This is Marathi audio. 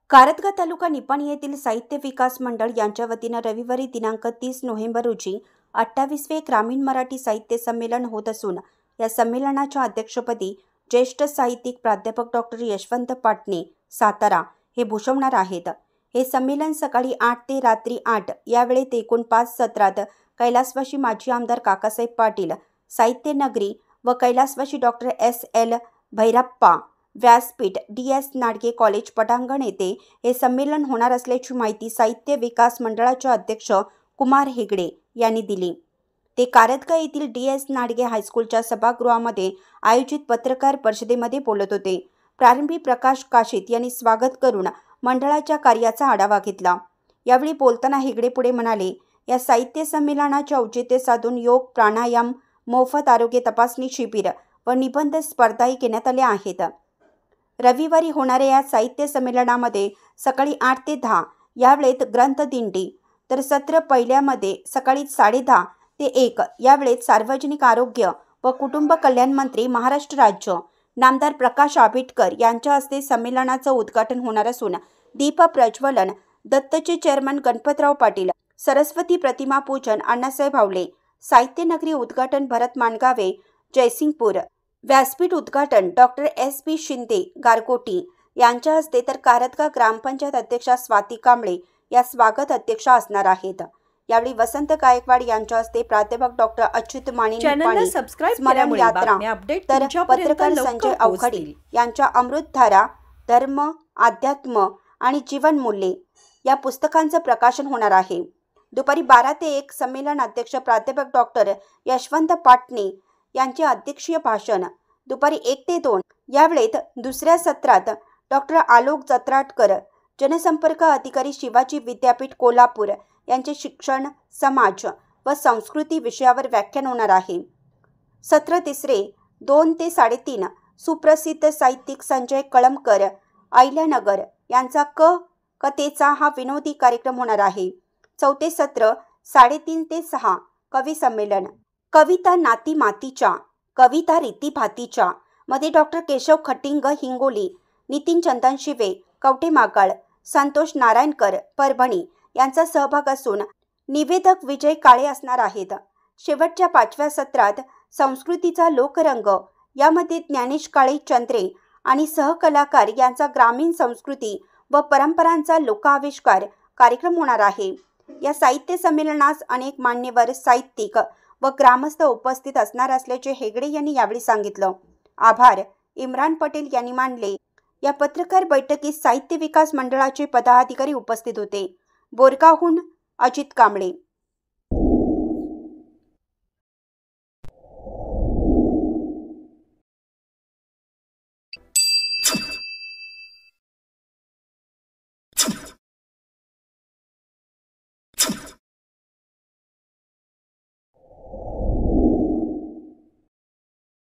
कारतगा तालुका निपाणी येथील साहित्य विकास मंडळ यांच्या वतीने रविवारी दिनांक 30 नोव्हेंबर रोजी 28वे ग्रामीण मराठी साहित्य संमेलन होत असून या संमेलनाच्या अध्यक्षपदी ज्येष्ठ साहित्यिक प्राध्यापक डॉक्टर यशवंत पाटणे सातारा हे भूषवणार आहेत। हे संमेलन सकाळी 8 ते रात्री 8 या वेळेत एकूण 5 सत्रात कैलासवासी माजी आमदार काकासाहेब पाटील साहित्य नगरी व कैलासवासी डॉक्टर S.L. भैरप्पा व्यासपीठ DS नाडगे कॉलेज पटांगण येथे हे संमेलन होणार असल्याची माहिती साहित्य विकास मंडळाचे अध्यक्ष कुमार हेगडे यांनी दिली। ते कारतगा येथील DS नाडगे हायस्कूलच्या सभागृहामध्ये आयोजित पत्रकार परिषदेमध्ये बोलत होते। प्रारंभी प्रकाश काशीत यांनी स्वागत करून मंडळाच्या कार्याचा आढावा घेतला। यावेळी बोलताना हेगडे पुढे म्हणाले, या साहित्य संमेलनाचे औचित्य साधून योग, प्राणायाम, मोफत आरोग्य तपासणी शिबिर व निबंध स्पर्धाही घेण्यात आल्या आहेत। रविवारी होणाऱ्या या साहित्य संमेलनामध्ये सकाळी 8 ते 10 या वेळेत ग्रंथदिंडी, तर सत्र पहिल्यामध्ये सकाळी 10:30 ते 1 या वेळेत सार्वजनिक आरोग्य व कुटुंब कल्याण मंत्री महाराष्ट्र राज्य नामदार प्रकाश आंबेडकर यांच्या हस्ते संमेलनाचं उद्घाटन होणार असून दीप प्रज्वलन, दत्तचे चेअरमन गणपतराव पाटील, सरस्वती प्रतिमा पूजन अण्णासाहेब हावले, साहित्य नगरी उद्घाटन भरत मानगावे जयसिंगपूर, व्यासपीठ उद्घाटन डॉक्टर S.P. शिंदे गारगोटी यांच्या हस्ते, तर कारतगा ग्रामपंचायत अध्यक्षा स्वाती कांबळे या स्वागत अध्यक्षा असणार आहेत। यावेळी वसंत गायकवाड यांच्या हस्ते प्राध्यापक डॉक्टर अच्युत माने निपाणी स्मरण यात्रा, तर पत्रकार संजय अवघडे यांच्या अमृतधारा धर्म, अध्यात्म आणि जीवन मूल्ये या पुस्तकांचं प्रकाशन होणार आहे। दुपारी 12 ते 1 संमेलन अध्यक्ष प्राध्यापक डॉक्टर यशवंत पाटणे यांचे अध्यक्षीय भाषण, दुपारी 1 ते 2 या वेळेत दुसऱ्या सत्रात डॉक्टर आलोक जत्राटकर, जनसंपर्क अधिकारी शिवाजी विद्यापीठ कोल्हापूर यांचे शिक्षण, समाज व संस्कृती विषयावर व्याख्यान होणार आहे। सत्र तिसरे 2 ते 3:30 सुप्रसिद्ध साहित्यिक संजय कळमकर अहिल्यानगर यांचा कथेचा हा विनोदी कार्यक्रम होणार आहे। चौथे सत्र 3:30 ते 6 कवी संमेलन, कविता नाती मातीच्या, कविता रीती भातीच्या मध्ये डॉक्टर केशव खटिंग हिंगोली, नितीन चंदन शिवे कवठे महांकाळ, संतोष नारायणकर परभणी यांचा सहभाग असून निवेदक विजय काळे असणार आहेत। शेवटच्या 5व्या सत्रात संस्कृतीचा लोकरंग यामध्ये ज्ञानेश काळे चंद्रे आणि सहकलाकार यांचा ग्रामीण संस्कृती व परंपरांचा लोकाविष्कार कार्यक्रम होणार आहे। या साहित्य संमेलनास अनेक मान्यवर साहित्यिक व ग्रामस्थ उपस्थित असणार असल्याचे हेगडे यांनी यावेळी सांगितलं। आभार इम्रान पटेल यांनी मानले। या पत्रकार बैठकीत साहित्य विकास मंडळाचे पदाधिकारी उपस्थित होते। बोरगावहून अजित कांबळे।